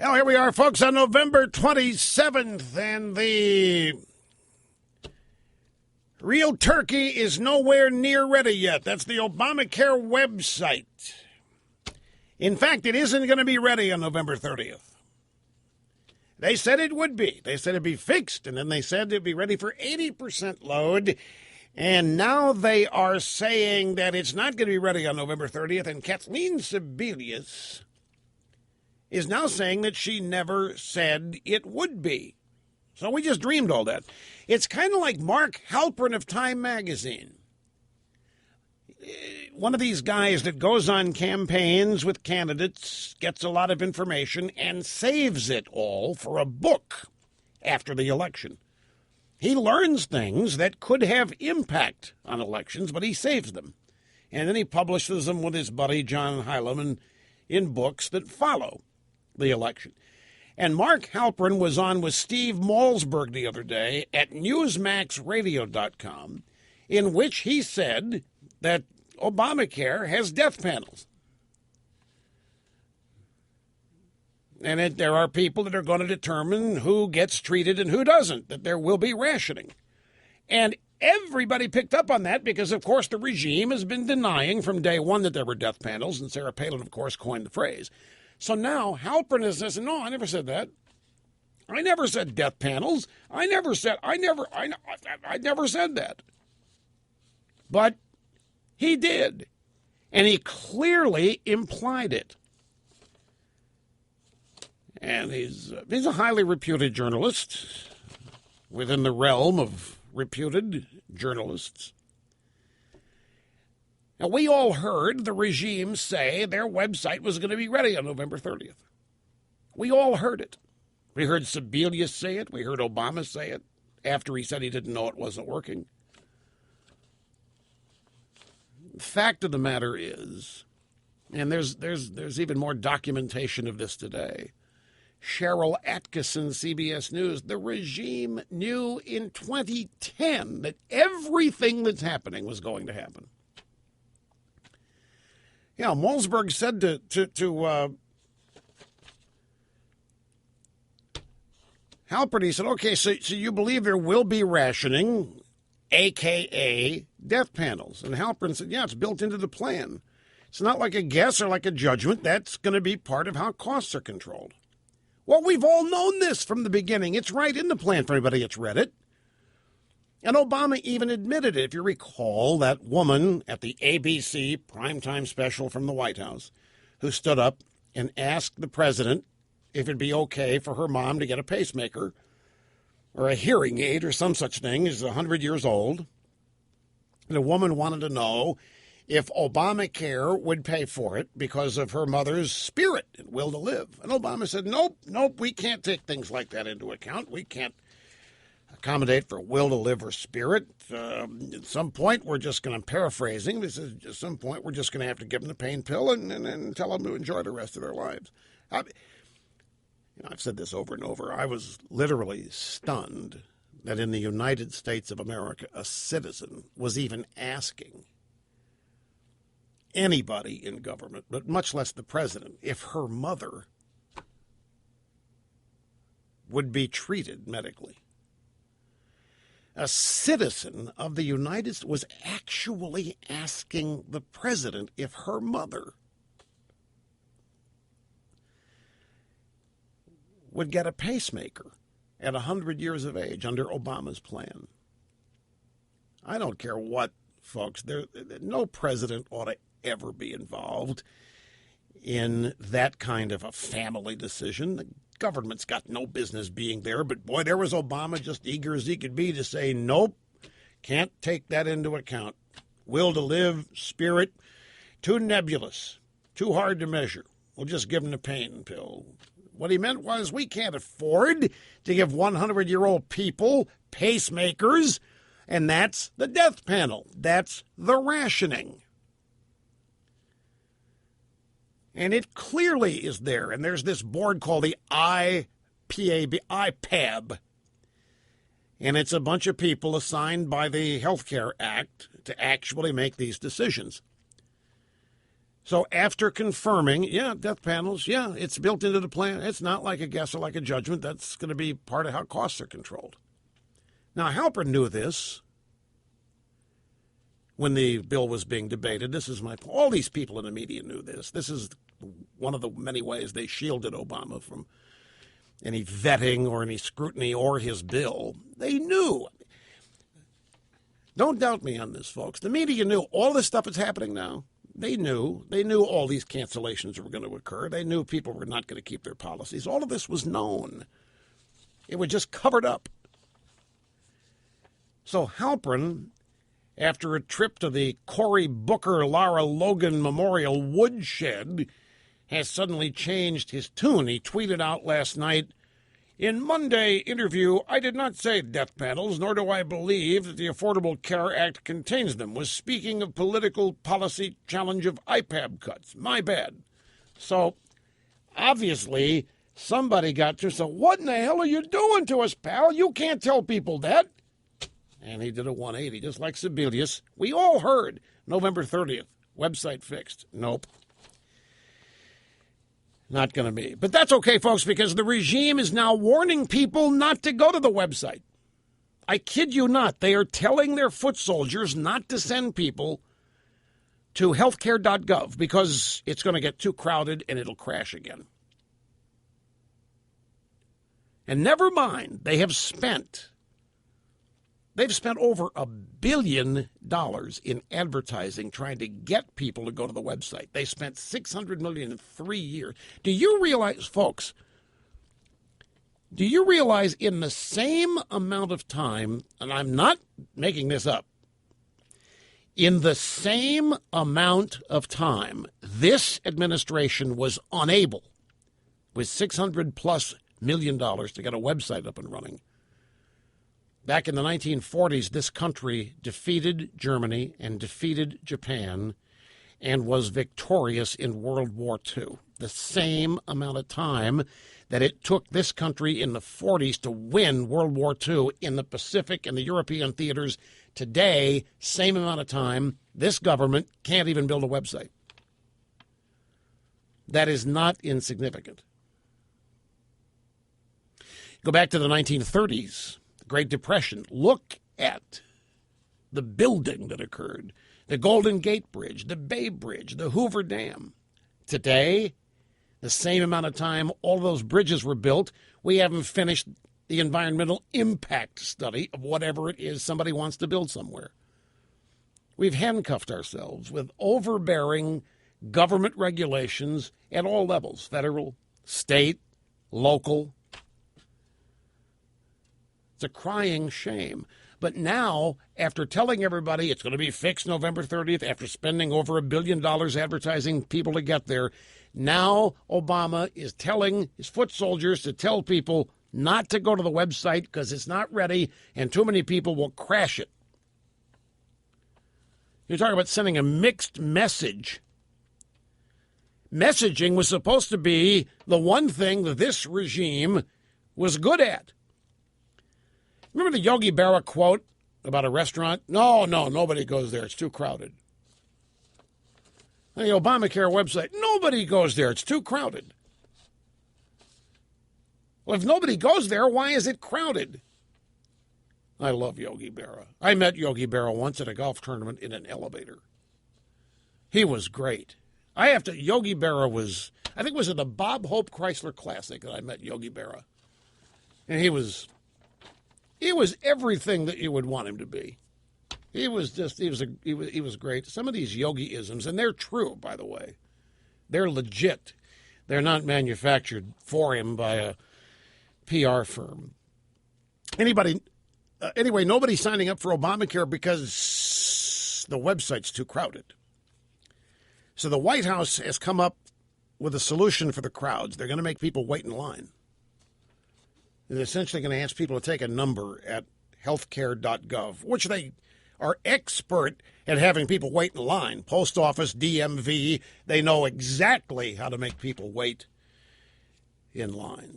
Well, here we are, folks, on November 27th, and the real turkey is nowhere near ready yet. That's the Obamacare website. In fact, it isn't going to be ready on November 30th. They said it would be. They said it'd be fixed, and then they said it'd be ready for 80% load. And now they are saying that it's not going to be ready on November 30th, and Kathleen Sebelius is now saying that she never said it would be. So we just dreamed all that. It's kind of like Mark Halperin of Time magazine. One of these guys that goes on campaigns with candidates, gets a lot of information, and saves it all for a book after the election. He learns things that could have impact on elections, but he saves them. And then he publishes them with his buddy John Heilemann in books that follow the election. And Mark Halperin was on with Steve Malzberg the other day at NewsMaxRadio.com, in which he said that Obamacare has death panels. And there are people that are going to determine who gets treated and who doesn't, that there will be rationing. And everybody picked up on that because, of course, the regime has been denying from day one that there were death panels, and Sarah Palin, of course, coined the phrase. So now Halperin is saying, no, I never said that. I never said death panels. I never said that. But he did. And he clearly implied it. And he's a highly reputed journalist within the realm of reputed journalists. Now, we all heard the regime say their website was going to be ready on November 30th. We all heard it. We heard Sebelius say it. We heard Obama say it after he said he didn't know it wasn't working. The fact of the matter is, and there's even more documentation of this today, Cheryl Atkinson, CBS News, the regime knew in 2010 that everything that's happening was going to happen. Yeah, Malzberg said to Halperin, he said, okay, so you believe there will be rationing, a.k.a. death panels. And Halperin said, yeah, it's built into the plan. It's not like a guess or like a judgment. That's going to be part of how costs are controlled. Well, we've all known this from the beginning. It's right in the plan for anybody that's read it. And Obama even admitted it. If you recall that woman at the ABC primetime special from the White House who stood up and asked the president if it'd be okay for her mom to get a pacemaker or a hearing aid or some such thing. She's 100 years old. And the woman wanted to know if Obamacare would pay for it because of her mother's spirit and will to live. And Obama said, nope, we can't take things like that into account. We can't accommodate for will to live or spirit. At some point, we're just going to, paraphrasing, this is at some point, we're just going to have to give them the pain pill and tell them to enjoy the rest of their lives. I've said this over and over. I was literally stunned that in the United States of America, a citizen was even asking anybody in government, but much less the president, if her mother would be treated medically. A citizen of the United States was actually asking the president if her mother would get a pacemaker at 100 years of age under Obama's plan. I don't care what, folks. No president ought to ever be involved in that kind of a family decision. The government's got no business being there, but boy, there was Obama just eager as he could be to say, nope, can't take that into account. Will to live, spirit, too nebulous, too hard to measure. We'll just give him the pain pill. What he meant was we can't afford to give 100-year-old people pacemakers, and that's the death panel. That's the rationing. And it clearly is there. And there's this board called the IPAB. And it's a bunch of people assigned by the Health Care Act to actually make these decisions. So after confirming, death panels, it's built into the plan. It's not like a guess or like a judgment. That's going to be part of how costs are controlled. Now, Halpern knew this when the bill was being debated. This is my point. All these people in the media knew this. This is one of the many ways they shielded Obama from any vetting or any scrutiny or his bill. They knew. Don't doubt me on this, folks. The media knew all this stuff is happening now. They knew. They knew all these cancellations were going to occur. They knew people were not going to keep their policies. All of this was known. It was just covered up. So Halpern, after a trip to the Cory Booker Lara Logan Memorial Woodshed, has suddenly changed his tune. He tweeted out last night, "In Monday interview, I did not say death panels, nor do I believe that the Affordable Care Act contains them. Was speaking of political policy challenge of IPAB cuts. My bad." So, obviously, somebody got to, so what in the hell are you doing to us, pal? You can't tell people that. And he did a 180, just like Sebelius. We all heard November 30th, website fixed. Nope. Not going to be. But that's okay, folks, because the regime is now warning people not to go to the website. I kid you not. They are telling their foot soldiers not to send people to healthcare.gov because it's going to get too crowded and it'll crash again. And never mind, they've spent over $1 billion in advertising trying to get people to go to the website. They spent $600 million in 3 years. Do you realize, folks, in the same amount of time, and I'm not making this up, in the same amount of time, this administration was unable, with $600+ million to get a website up and running. Back in the 1940s, this country defeated Germany and defeated Japan and was victorious in World War II. The same amount of time that it took this country in the 40s to win World War II in the Pacific and the European theaters. Today, same amount of time, this government can't even build a website. That is not insignificant. Go back to the 1930s. Great Depression. Look at the building that occurred. The Golden Gate Bridge, the Bay Bridge, the Hoover Dam. Today, the same amount of time all those bridges were built, we haven't finished the environmental impact study of whatever it is somebody wants to build somewhere. We've handcuffed ourselves with overbearing government regulations at all levels, federal, state, local. It's a crying shame. But now, after telling everybody it's going to be fixed November 30th, after spending over $1 billion advertising people to get there, now Obama is telling his foot soldiers to tell people not to go to the website because it's not ready and too many people will crash it. You're talking about sending a mixed message. Messaging was supposed to be the one thing that this regime was good at. Remember the Yogi Berra quote about a restaurant? No, nobody goes there. It's too crowded. And the Obamacare website, nobody goes there. It's too crowded. Well, if nobody goes there, why is it crowded? I love Yogi Berra. I met Yogi Berra once at a golf tournament in an elevator. He was great. Yogi Berra was, I think it was at the Bob Hope Chrysler Classic that I met Yogi Berra. And he was everything that you would want him to be. He was great. Some of these yogi-isms, and they're true, by the way. They're legit. They're not manufactured for him by a PR firm. Anyway, nobody's signing up for Obamacare because the website's too crowded. So the White House has come up with a solution for the crowds. They're going to make people wait in line. They're essentially going to ask people to take a number at healthcare.gov, which they are expert at having people wait in line. Post office, DMV, they know exactly how to make people wait in line.